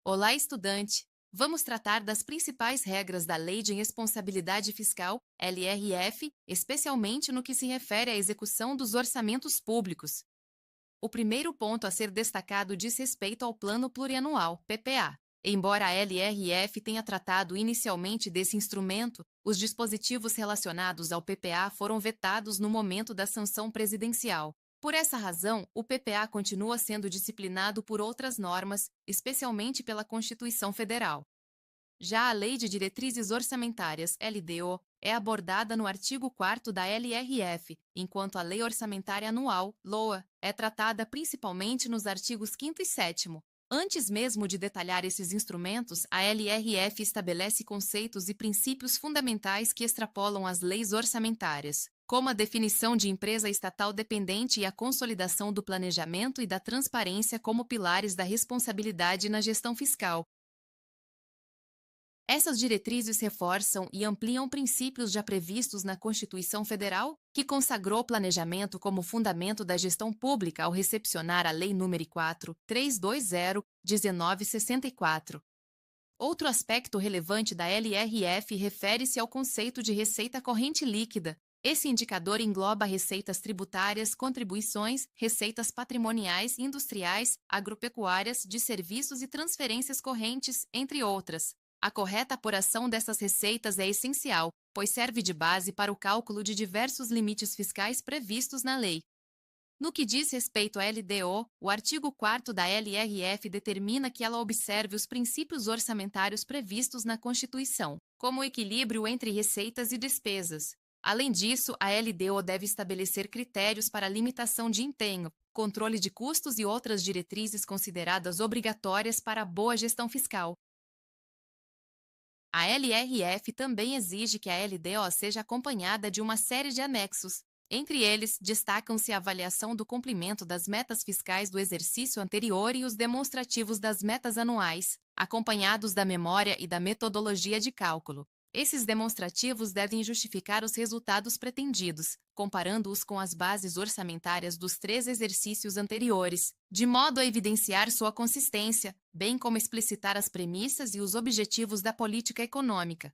Olá, estudante! Vamos tratar das principais regras da Lei de Responsabilidade Fiscal, LRF, especialmente no que se refere à execução dos orçamentos públicos. O primeiro ponto a ser destacado diz respeito ao Plano Plurianual, PPA. Embora a LRF tenha tratado inicialmente desse instrumento, os dispositivos relacionados ao PPA foram vetados no momento da sanção presidencial. Por essa razão, o PPA continua sendo disciplinado por outras normas, especialmente pela Constituição Federal. Já a Lei de Diretrizes Orçamentárias, LDO, é abordada no artigo 4º da LRF, enquanto a Lei Orçamentária Anual, LOA, é tratada principalmente nos artigos 5º e 7º. Antes mesmo de detalhar esses instrumentos, a LRF estabelece conceitos e princípios fundamentais que extrapolam as leis orçamentárias, como a definição de empresa estatal dependente e a consolidação do planejamento e da transparência como pilares da responsabilidade na gestão fiscal. Essas diretrizes reforçam e ampliam princípios já previstos na Constituição Federal, que consagrou o planejamento como fundamento da gestão pública ao recepcionar a Lei nº 4.320/1964. Outro aspecto relevante da LRF refere-se ao conceito de receita corrente líquida. Esse indicador engloba receitas tributárias, contribuições, receitas patrimoniais, industriais, agropecuárias, de serviços e transferências correntes, entre outras. A correta apuração dessas receitas é essencial, pois serve de base para o cálculo de diversos limites fiscais previstos na lei. No que diz respeito à LDO, o artigo 4º da LRF determina que ela observe os princípios orçamentários previstos na Constituição, como o equilíbrio entre receitas e despesas. Além disso, a LDO deve estabelecer critérios para limitação de empenho, controle de custos e outras diretrizes consideradas obrigatórias para a boa gestão fiscal. A LRF também exige que a LDO seja acompanhada de uma série de anexos. Entre eles, destacam-se a avaliação do cumprimento das metas fiscais do exercício anterior e os demonstrativos das metas anuais, acompanhados da memória e da metodologia de cálculo. Esses demonstrativos devem justificar os resultados pretendidos, comparando-os com as bases orçamentárias dos 3 exercícios anteriores, de modo a evidenciar sua consistência, bem como explicitar as premissas e os objetivos da política econômica.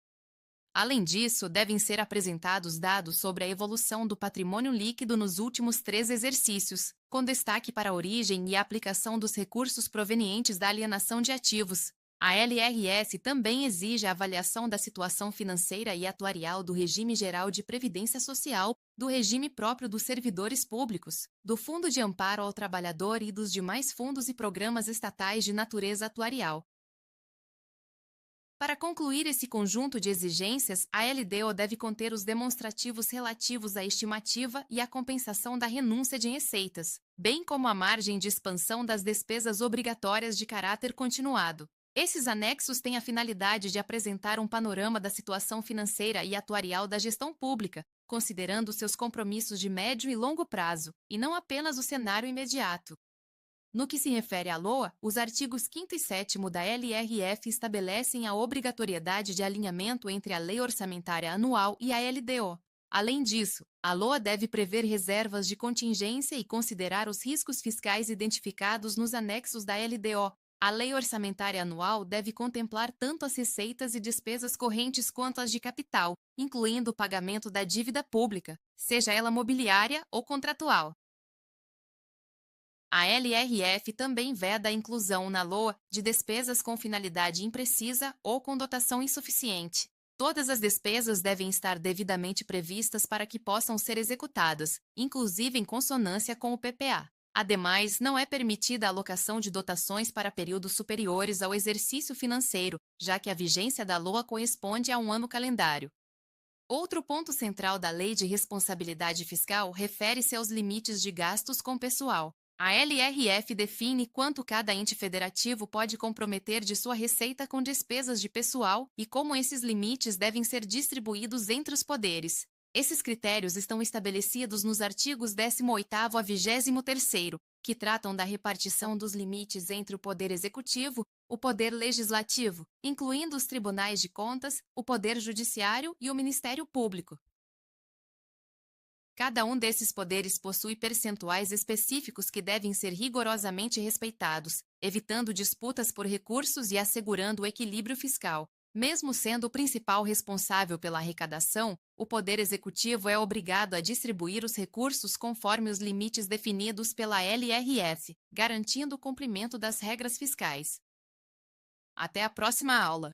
Além disso, devem ser apresentados dados sobre a evolução do patrimônio líquido nos últimos 3 exercícios, com destaque para a origem e a aplicação dos recursos provenientes da alienação de ativos. A LRS também exige a avaliação da situação financeira e atuarial do Regime Geral de Previdência Social, do regime próprio dos servidores públicos, do Fundo de Amparo ao Trabalhador e dos demais fundos e programas estatais de natureza atuarial. Para concluir esse conjunto de exigências, a LDO deve conter os demonstrativos relativos à estimativa e à compensação da renúncia de receitas, bem como a margem de expansão das despesas obrigatórias de caráter continuado. Esses anexos têm a finalidade de apresentar um panorama da situação financeira e atuarial da gestão pública, considerando seus compromissos de médio e longo prazo, e não apenas o cenário imediato. No que se refere à LOA, os artigos 5º e 7º da LRF estabelecem a obrigatoriedade de alinhamento entre a Lei Orçamentária Anual e a LDO. Além disso, a LOA deve prever reservas de contingência e considerar os riscos fiscais identificados nos anexos da LDO. A Lei Orçamentária Anual deve contemplar tanto as receitas e despesas correntes quanto as de capital, incluindo o pagamento da dívida pública, seja ela mobiliária ou contratual. A LRF também veda a inclusão na LOA de despesas com finalidade imprecisa ou com dotação insuficiente. Todas as despesas devem estar devidamente previstas para que possam ser executadas, inclusive em consonância com o PPA. Ademais, não é permitida a alocação de dotações para períodos superiores ao exercício financeiro, já que a vigência da LOA corresponde a um ano calendário. Outro ponto central da Lei de Responsabilidade Fiscal refere-se aos limites de gastos com pessoal. A LRF define quanto cada ente federativo pode comprometer de sua receita com despesas de pessoal e como esses limites devem ser distribuídos entre os poderes. Esses critérios estão estabelecidos nos artigos 18º a 23º, que tratam da repartição dos limites entre o Poder Executivo, o Poder Legislativo, incluindo os Tribunais de Contas, o Poder Judiciário e o Ministério Público. Cada um desses poderes possui percentuais específicos que devem ser rigorosamente respeitados, evitando disputas por recursos e assegurando o equilíbrio fiscal. Mesmo sendo o principal responsável pela arrecadação, o Poder Executivo é obrigado a distribuir os recursos conforme os limites definidos pela LRF, garantindo o cumprimento das regras fiscais. Até a próxima aula!